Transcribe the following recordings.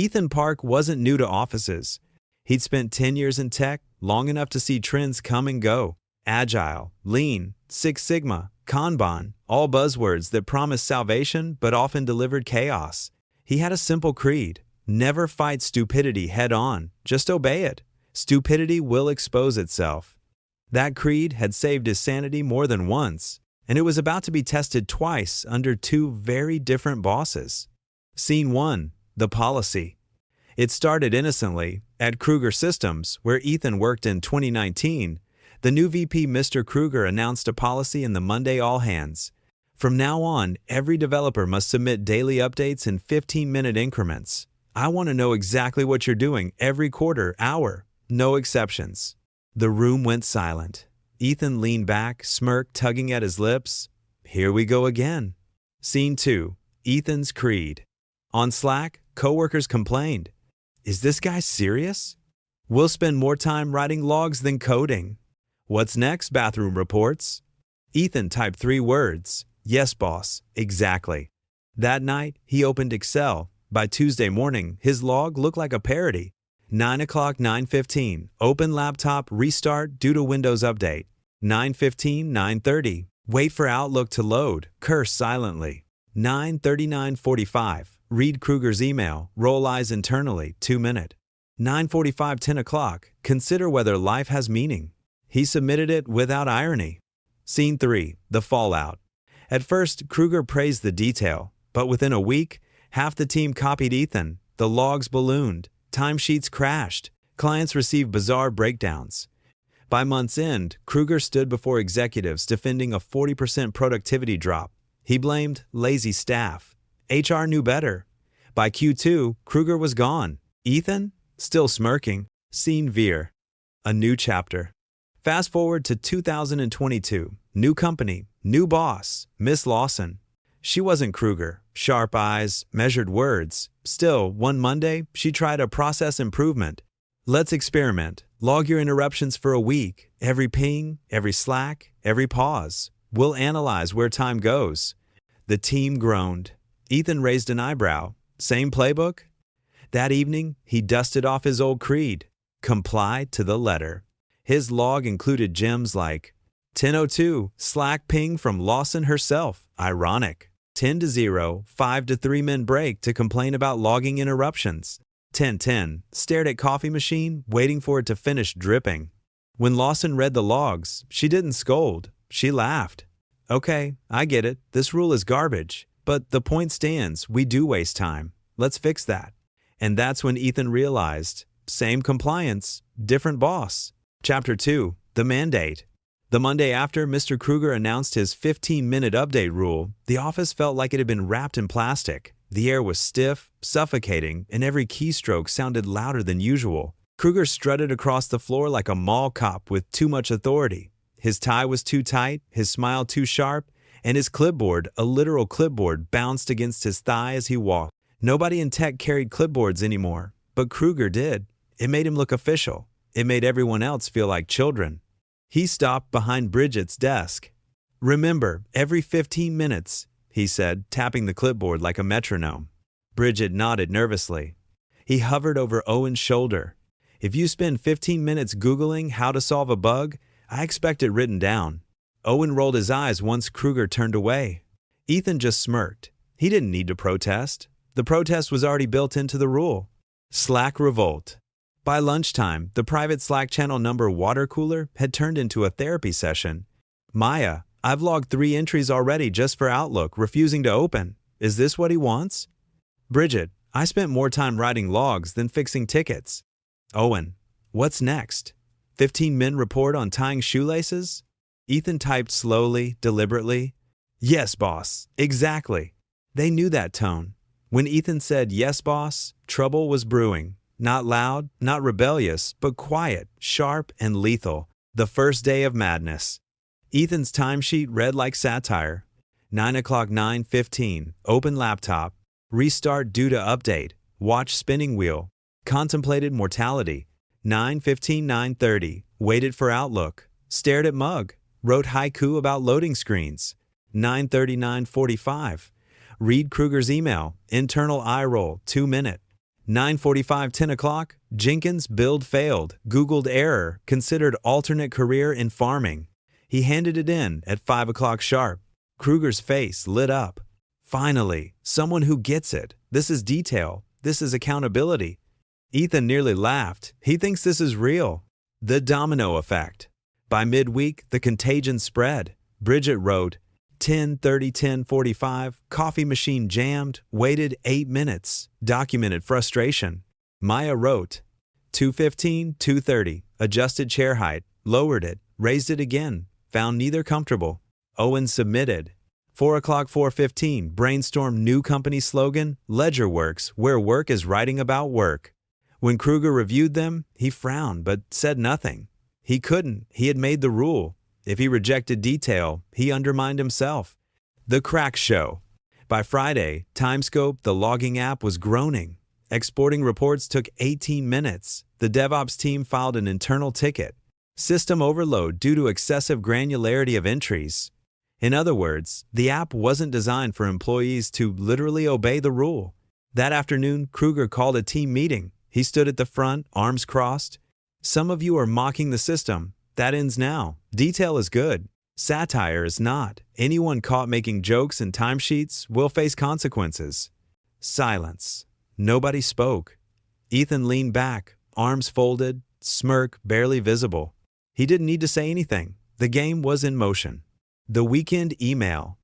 Ethan Park wasn't new to offices. He'd spent 10 years in tech, long enough to see trends come and go. Agile, Lean, Six Sigma, Kanban, all buzzwords that promised salvation but often delivered chaos. He had a simple creed: never fight stupidity head-on, just obey it. Stupidity will expose itself. That creed had saved his sanity more than once, and it was about to be tested twice under two very different bosses. Scene 1. The policy. It started innocently. At Kruger Systems, where Ethan worked in 2019, the new VP Mr. Kruger announced a policy in the Monday all-hands. From now on, every developer must submit daily updates in 15-minute increments. I want to know exactly what you're doing every quarter, hour. No exceptions. The room went silent. Ethan leaned back, smirk tugging at his lips. Here we go again. Scene 2. Ethan's creed. On Slack, coworkers complained. Is this guy serious? We'll spend more time writing logs than coding. What's next? Bathroom reports. Ethan typed 3 words. Yes, boss. Exactly. That night, he opened Excel. By Tuesday morning, his log looked like a parody. 9 o'clock, 9:15. Open laptop, restart due to Windows update. 9:15, 9:30. Wait for Outlook to load. Curse silently. 9:39:45. Read Kruger's email. Roll eyes internally. 2 minute. 9:45, 10 o'clock. Consider whether life has meaning. He submitted it without irony. Scene 3. The fallout. At first, Kruger praised the detail, but within a week, half the team copied Ethan. The logs ballooned. Timesheets crashed. Clients received bizarre breakdowns. By month's end, Kruger stood before executives defending a 40% productivity drop. He blamed lazy staff. HR knew better. By Q2, Kruger was gone. Ethan? Still smirking. Scene Veer. A new chapter. Fast forward to 2022. New company, new boss, Miss Lawson. She wasn't Kruger. Sharp eyes, measured words. Still, one Monday, she tried a process improvement. Let's experiment. Log your interruptions for a week. Every ping, every slack, every pause. We'll analyze where time goes. The team groaned. Ethan raised an eyebrow. Same playbook? That evening, he dusted off his old creed. Comply to the letter. His log included gems like 10:02, Slack ping from Lawson herself. Ironic. 10:0, 5 to 3 min break to complain about logging interruptions. 10:10, stared at coffee machine, waiting for it to finish dripping. When Lawson read the logs, she didn't scold. She laughed. Okay, I get it. This rule is garbage. But the point stands, we do waste time. Let's fix that. And that's when Ethan realized, same compliance, different boss. Chapter 2. The Mandate. The Monday after Mr. Kruger announced his 15-minute update rule, the office felt like it had been wrapped in plastic. The air was stiff, suffocating, and every keystroke sounded louder than usual. Kruger strutted across the floor like a mall cop with too much authority. His tie was too tight, his smile too sharp, and his clipboard, a literal clipboard, bounced against his thigh as he walked. Nobody in tech carried clipboards anymore, but Kruger did. It made him look official. It made everyone else feel like children. He stopped behind Bridget's desk. Remember, every 15 minutes, he said, tapping the clipboard like a metronome. Bridget nodded nervously. He hovered over Owen's shoulder. If you spend 15 minutes Googling how to solve a bug, I expect it written down. Owen rolled his eyes once Kruger turned away. Ethan just smirked. He didn't need to protest. The protest was already built into the rule. Slack revolt. By lunchtime, the private Slack channel number water cooler had turned into a therapy session. Maya, I've logged 3 entries already just for Outlook, refusing to open. Is this what he wants? Bridget, I spent more time writing logs than fixing tickets. Owen, what's next? 15-min report on tying shoelaces? Ethan typed slowly, deliberately. Yes, boss. Exactly. They knew that tone. When Ethan said, yes, boss, trouble was brewing. Not loud, not rebellious, but quiet, sharp, and lethal. The first day of madness. Ethan's timesheet read like satire. 9 o'clock, 9:15. Open laptop. Restart due to update. Watch spinning wheel. Contemplated mortality. 9:15, 9:30. Waited for Outlook. Stared at mug. Wrote haiku about loading screens. 9:30, 9:45. Read Kruger's email. Internal eye roll. 2 minute. 9:45, 10 o'clock, Jenkins' build failed. Googled error, considered alternate career in farming. He handed it in at 5 o'clock sharp. Kruger's face lit up. Finally, someone who gets it. This is detail. This is accountability. Ethan nearly laughed. He thinks this is real. The domino effect. By midweek, the contagion spread. Bridget wrote, 10:30, 10:45, coffee machine jammed, waited 8 minutes, documented frustration. Maya wrote, 2:15, 2:30, adjusted chair height, lowered it, raised it again, found neither comfortable. Owen submitted. 4 o'clock, 4:15, brainstorm new company slogan, LedgerWorks, where work is writing about work. When Kruger reviewed them, he frowned but said nothing. He couldn't. He had made the rule. If he rejected detail, he undermined himself. The crack show. By Friday, Timescope, the logging app, was groaning. Exporting reports took 18 minutes. The DevOps team filed an internal ticket. System overload due to excessive granularity of entries. In other words, the app wasn't designed for employees to literally obey the rule. That afternoon, Kruger called a team meeting. He stood at the front, arms crossed. Some of you are mocking the system. That ends now. Detail is good. Satire is not. Anyone caught making jokes in timesheets will face consequences. Silence. Nobody spoke. Ethan leaned back, arms folded, smirk barely visible. He didn't need to say anything. The game was in motion. The weekend email.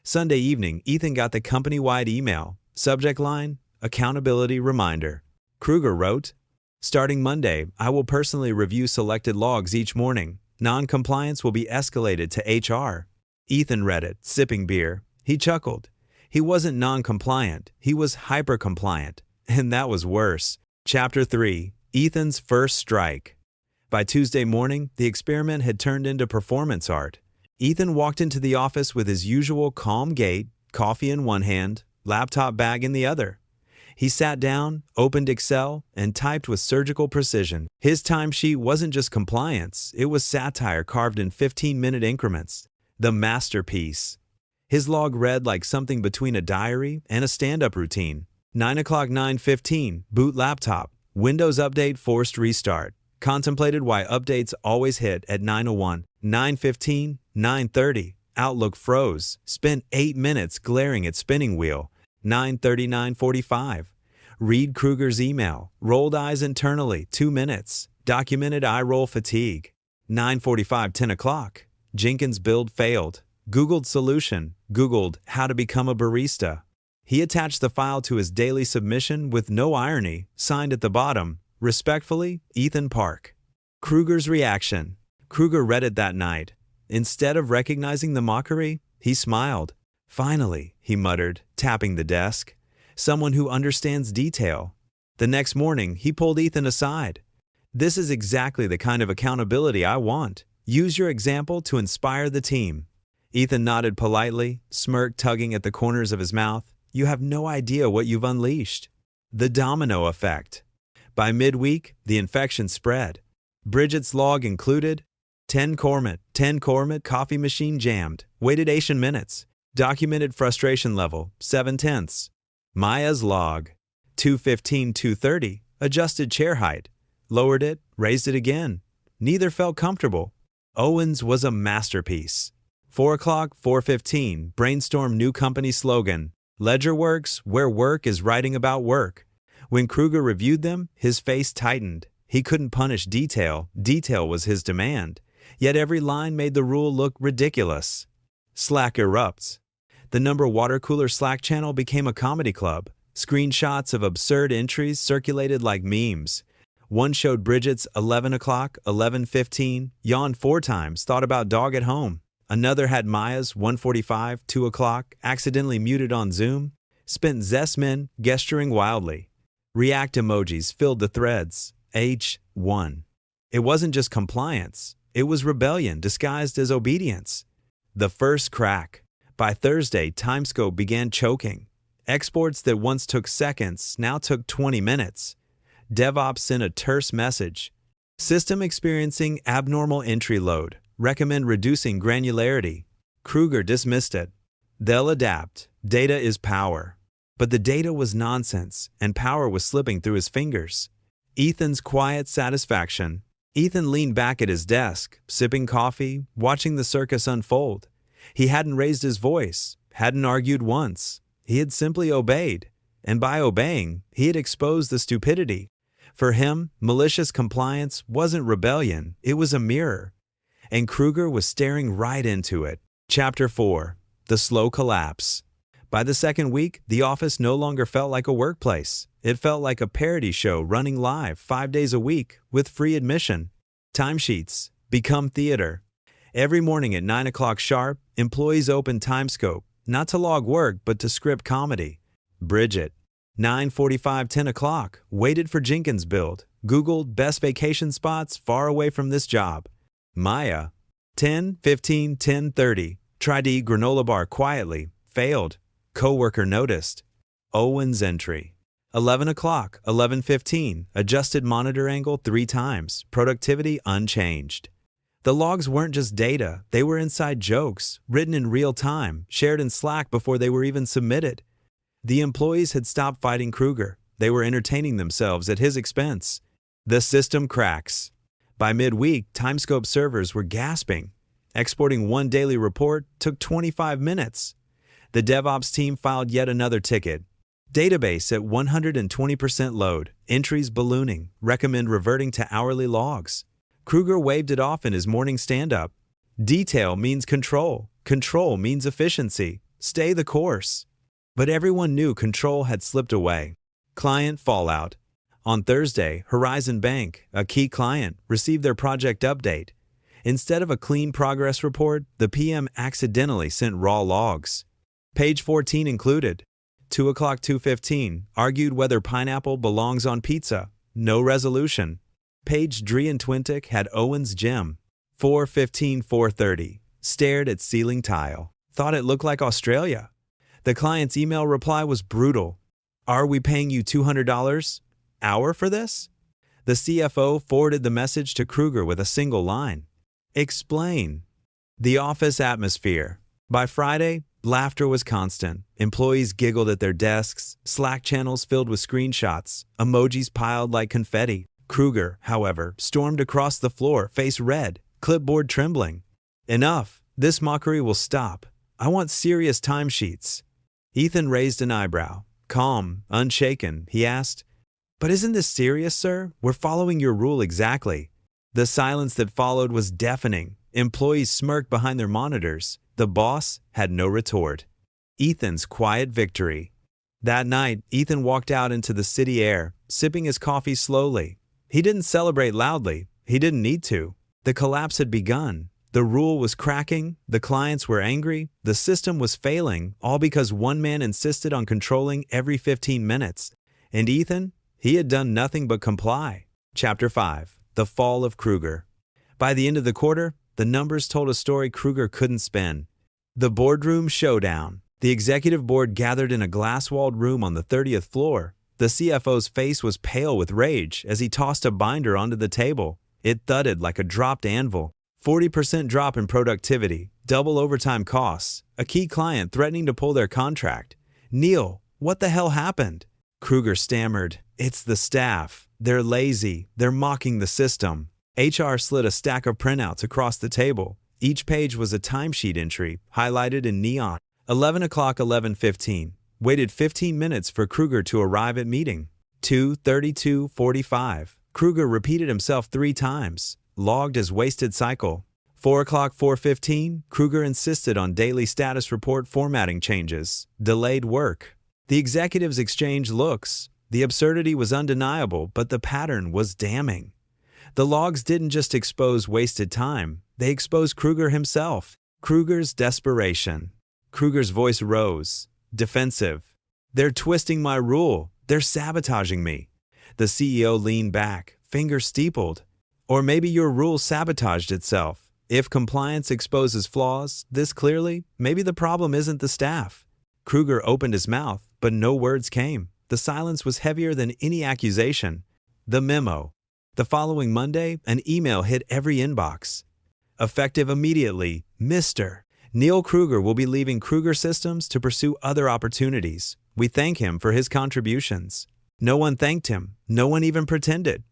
Sunday evening, Ethan got the company-wide email. Subject line, accountability reminder. Kruger wrote, starting Monday, I will personally review selected logs each morning. Non-compliance will be escalated to HR. Ethan read it, sipping beer. He chuckled. He wasn't non-compliant. He was hyper-compliant. And that was worse. Chapter 3. Ethan's First Strike. By Tuesday morning, the experiment had turned into performance art. Ethan walked into the office with his usual calm gait, coffee in one hand, laptop bag in the other. He sat down, opened Excel, and typed with surgical precision. His timesheet wasn't just compliance, it was satire carved in 15-minute increments. The masterpiece. His log read like something between a diary and a stand-up routine. 9 o'clock, 9:15, boot laptop. Windows update forced restart. Contemplated why updates always hit at 9:01. 9:15, 9:30, Outlook froze. Spent 8 minutes glaring at spinning wheel. 9:30, 9:45. Read Kruger's email. Rolled eyes internally, 2 minutes. Documented eye roll fatigue. 9:45, 10 o'clock. Jenkins' build failed. Googled solution. Googled how to become a barista. He attached the file to his daily submission with no irony, signed at the bottom, respectfully, Ethan Park. Kruger's reaction. Kruger read it that night. Instead of recognizing the mockery, he smiled. Finally, he muttered, tapping the desk. Someone who understands detail. The next morning, he pulled Ethan aside. This is exactly the kind of accountability I want. Use your example to inspire the team. Ethan nodded politely, smirk tugging at the corners of his mouth. You have no idea what you've unleashed. The domino effect. By midweek, the infection spread. Bridget's log included 10 Cormet, coffee machine jammed, waited 8 minutes. Documented frustration level, 0.7. Maya's log, 2:15, 2:30, adjusted chair height. Lowered it, raised it again. Neither felt comfortable. Owen's was a masterpiece. 4 o'clock, 4:15, brainstorm new company slogan. LedgerWorks, where work is writing about work. When Kruger reviewed them, his face tightened. He couldn't punish detail. Detail was his demand. Yet every line made the rule look ridiculous. Slack erupts. The number water cooler Slack channel became a comedy club. Screenshots of absurd entries circulated like memes. One showed Bridget's 11 o'clock, 11:15, yawned 4 times, thought about dog at home. Another had Maya's 1:45, 2 o'clock, accidentally muted on Zoom. Spent Zesman gesturing wildly. React emojis filled the threads. H1. It wasn't just compliance. It was rebellion disguised as obedience. The first crack. By Thursday, Timescope began choking. Exports that once took seconds now took 20 minutes. DevOps sent a terse message. System experiencing abnormal entry load. Recommend reducing granularity. Kruger dismissed it. They'll adapt. Data is power. But the data was nonsense, and power was slipping through his fingers. Ethan's quiet satisfaction. Ethan leaned back at his desk, sipping coffee, watching the circus unfold. He hadn't raised his voice, hadn't argued once. He had simply obeyed. And by obeying, he had exposed the stupidity. For him, malicious compliance wasn't rebellion, it was a mirror. And Kruger was staring right into it. Chapter 4. The Slow Collapse. By the second week, the office no longer felt like a workplace. It felt like a parody show running live 5 days a week with free admission. Timesheets become theater. Every morning at 9 o'clock sharp, employees opened Timescope, not to log work but to script comedy. Bridget, 9:45, 10 o'clock, waited for Jenkins' build, Googled best vacation spots far away from this job. Maya, 10:15, 10:30, tried to eat granola bar quietly, failed. Coworker noticed. Owen's entry. 11 o'clock, 11:15, adjusted monitor angle 3 times, productivity unchanged. The logs weren't just data, they were inside jokes, written in real time, shared in Slack before they were even submitted. The employees had stopped fighting Kruger. They were entertaining themselves at his expense. The system cracks. By midweek, Timescope servers were gasping. Exporting one daily report took 25 minutes. The DevOps team filed yet another ticket. Database at 120% load, entries ballooning, recommend reverting to hourly logs. Kruger waved it off in his morning stand-up. Detail means control. Control means efficiency. Stay the course. But everyone knew control had slipped away. Client fallout. On Thursday, Horizon Bank, a key client, received their project update. Instead of a clean progress report, the PM accidentally sent raw logs. Page 14 included. 2 o'clock 2:15, argued whether pineapple belongs on pizza. No resolution. Page Dree and Twintic had Owen's gym. 4:15, 4:30, stared at ceiling tile. Thought it looked like Australia. The client's email reply was brutal. Are we paying you $200 hour for this? The CFO forwarded the message to Kruger with a single line. Explain. The office atmosphere. By Friday, laughter was constant. Employees giggled at their desks, Slack channels filled with screenshots, emojis piled like confetti. Kruger, however, stormed across the floor, face red, clipboard trembling. Enough. This mockery will stop. I want serious timesheets. Ethan raised an eyebrow. Calm, unshaken, he asked, But isn't this serious, sir? We're following your rule exactly. The silence that followed was deafening. Employees smirked behind their monitors. The boss had no retort. Ethan's quiet victory. That night, Ethan walked out into the city air, sipping his coffee slowly. He didn't celebrate loudly. He didn't need to. The collapse had begun. The rule was cracking. The clients were angry. The system was failing, all because one man insisted on controlling every 15 minutes. And Ethan? He had done nothing but comply. Chapter 5. The Fall of Kruger. By the end of the quarter, the numbers told a story Kruger couldn't spin. The boardroom showdown. The executive board gathered in a glass-walled room on the 30th floor. The CFO's face was pale with rage as he tossed a binder onto the table. It thudded like a dropped anvil. 40% drop in productivity, double overtime costs, a key client threatening to pull their contract. Neil, what the hell happened? Kruger stammered. It's the staff. They're lazy. They're mocking the system. HR slid a stack of printouts across the table. Each page was a timesheet entry, highlighted in neon. 11 o'clock 11:15. Waited 15 minutes for Kruger to arrive at meeting. 2:32:45. Kruger repeated himself 3 times. Logged as wasted cycle. 4 o'clock 4:15. Kruger insisted on daily status report formatting changes. Delayed work. The executives exchanged looks. The absurdity was undeniable, but the pattern was damning. The logs didn't just expose wasted time, they exposed Kruger himself. Kruger's desperation. Kruger's voice rose, defensive. They're twisting my rule. They're sabotaging me. The CEO leaned back, fingers steepled. Or maybe your rule sabotaged itself. If compliance exposes flaws this clearly, maybe the problem isn't the staff. Kruger opened his mouth, but no words came. The silence was heavier than any accusation. The memo. The following Monday, an email hit every inbox. Effective immediately, Mr. Neil Kruger will be leaving Kruger Systems to pursue other opportunities. We thank him for his contributions. No one thanked him. No one even pretended.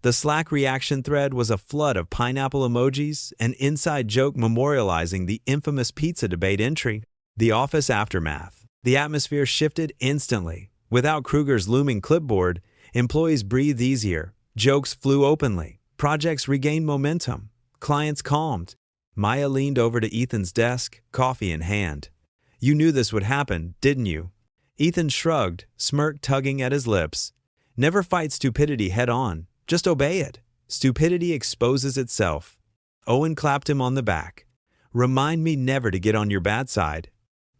The Slack reaction thread was a flood of pineapple emojis, an inside joke memorializing the infamous pizza debate entry. The office aftermath. The atmosphere shifted instantly. Without Kruger's looming clipboard, employees breathed easier. Jokes flew openly. Projects regained momentum. Clients calmed. Maya leaned over to Ethan's desk, coffee in hand. "You knew this would happen, didn't you?" Ethan shrugged, smirk tugging at his lips. Never fight stupidity head-on. Just obey it. Stupidity exposes itself. Owen clapped him on the back. "Remind me never to get on your bad side."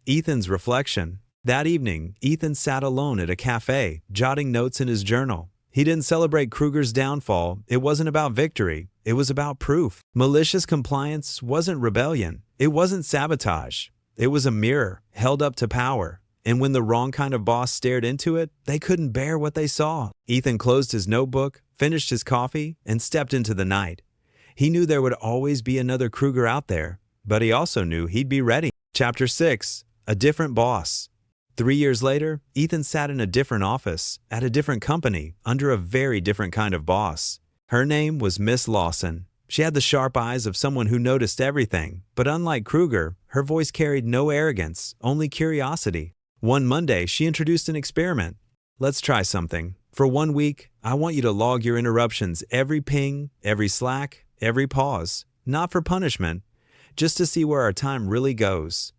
Ethan's reflection. That evening, Ethan sat alone at a cafe, jotting notes in his journal. He didn't celebrate Kruger's downfall. It wasn't about victory. It was about proof. Malicious compliance wasn't rebellion. It wasn't sabotage. It was a mirror held up to power. And when the wrong kind of boss stared into it, they couldn't bear what they saw. Ethan closed his notebook, finished his coffee, and stepped into the night. He knew there would always be another Kruger out there, but he also knew he'd be ready. Chapter 6. A different boss. 3 years later, Ethan sat in a different office, at a different company, under a very different kind of boss. Her name was Miss Lawson. She had the sharp eyes of someone who noticed everything, but unlike Kruger, her voice carried no arrogance, only curiosity. One Monday, she introduced an experiment. "Let's try something. For 1 week, I want you to log your interruptions, every ping, every Slack, every pause. Not for punishment, just to see where our time really goes."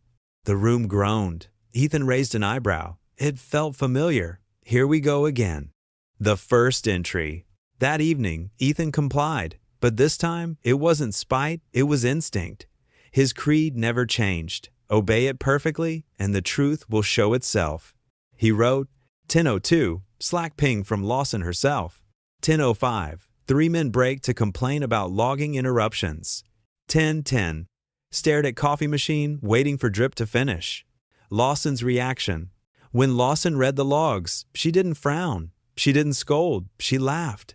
The room groaned. Ethan raised an eyebrow. It felt familiar. Here we go again. The first entry. That evening, Ethan complied. But this time, it wasn't spite, it was instinct. His creed never changed. Obey it perfectly, and the truth will show itself. He wrote, 10:02, Slack ping from Lawson herself. 10:05, 3 men break to complain about logging interruptions. 10:10, stared at coffee machine, waiting for drip to finish. Lawson's reaction. When Lawson read the logs, she didn't frown. She didn't scold. She laughed.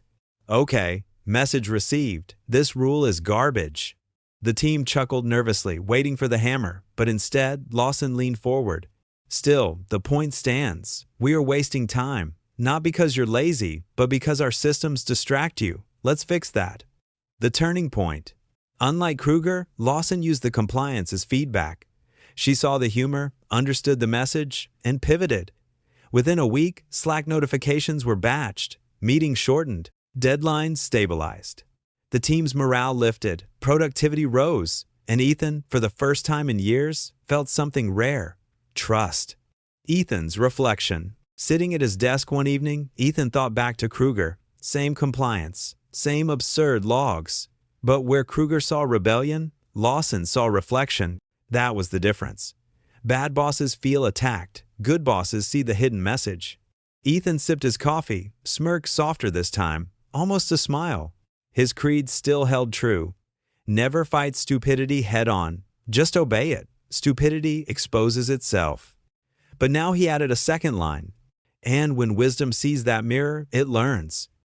"Okay, message received. This rule is garbage." The team chuckled nervously, waiting for the hammer, but instead, Lawson leaned forward. "Still, the point stands. We are wasting time, not because you're lazy, but because our systems distract you. Let's fix that." The turning point. Unlike Kruger, Lawson used the compliance as feedback. She saw the humor, understood the message, and pivoted. Within a week, Slack notifications were batched, meetings shortened, deadlines stabilized. The team's morale lifted, productivity rose, and Ethan, for the first time in years, felt something rare: trust. Ethan's reflection. Sitting at his desk one evening, Ethan thought back to Kruger. Same compliance, same absurd logs. But where Kruger saw rebellion, Lawson saw reflection. That was the difference. Bad bosses feel attacked. Good bosses see the hidden message. Ethan sipped his coffee, smirked softer this time, almost a smile. His creed still held true. Never fight stupidity head-on. Just obey it. Stupidity exposes itself. But now he added a second line. And when wisdom sees that mirror, it learns.